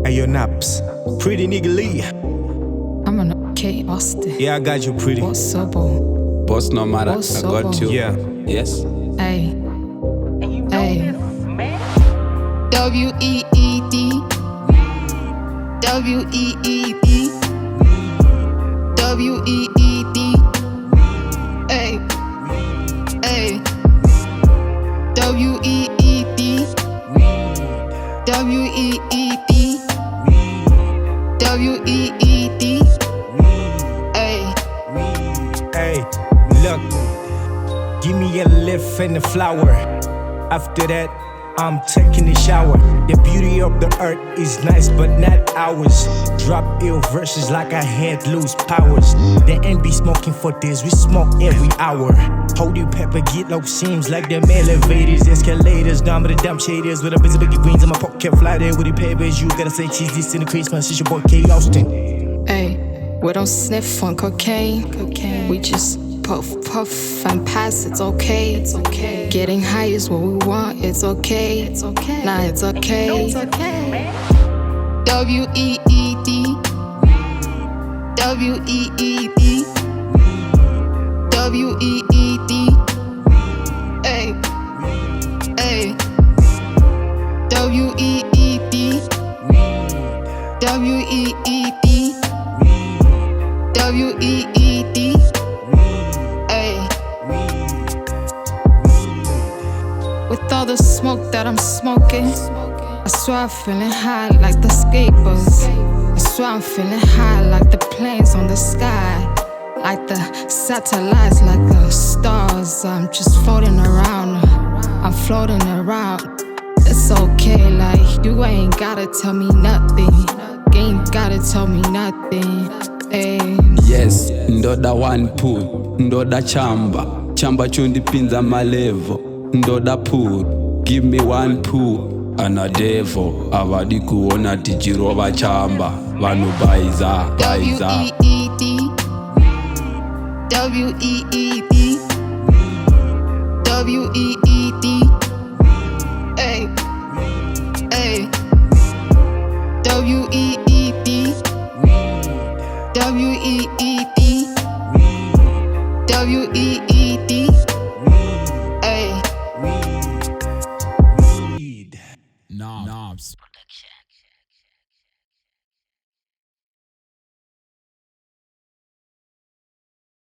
Ayo Naps, Pretty nigga Lee. I'm an okay Austin. Yeah, I got you, Pretty. Boss Sobo. Boss NOMARA, I got you. Yeah. Yes. Hey. Hey. W-E-E-D. W-E-E-D. W-E-E-D. Hey. Hey. W-E-E-D. W-E-E-D. W-E-E-D. Hey. Hey, look. Give me a lift and a flower. After that, I'm taking a shower. The beauty of the earth is nice, but not ours. Drop ill verses like I had loose powers. They ain't be smoking for this, we smoke every hour. Hold you pepper, get low, seems like them elevators, escalators, down with the dumb shaders. With a busy biggie greens in my pocket, fly there with the papers. You gotta say cheese, this in the Christmas, it's your boy K. Austin. Hey, we don't sniff on cocaine. We just puff and pass, it's okay. Getting high is what we want, it's okay. Nah, it's okay. W-E-E-D. W-E-E-D. W-E-E-D. Hey. Hey. W-E-E-D. W-E-E-D. W-E-E-D. With all the smoke that I'm smoking, I swear I'm feeling high like the skateboards. I swear I'm feeling high like the planes on the sky, like the satellites, like the stars. I'm just floating around, I'm floating around. It's okay, like you ain't gotta tell me nothing. You ain't gotta tell me nothing. Hey. Yes, ndoda one pool, ndoda chamba chundipinza malevo. Ndoda pool, give me one pool. Anadevo, avadi kuona tijirova chamba. Vanu baiza. W-E-E-D. W-E-E-D. W-E-E-D.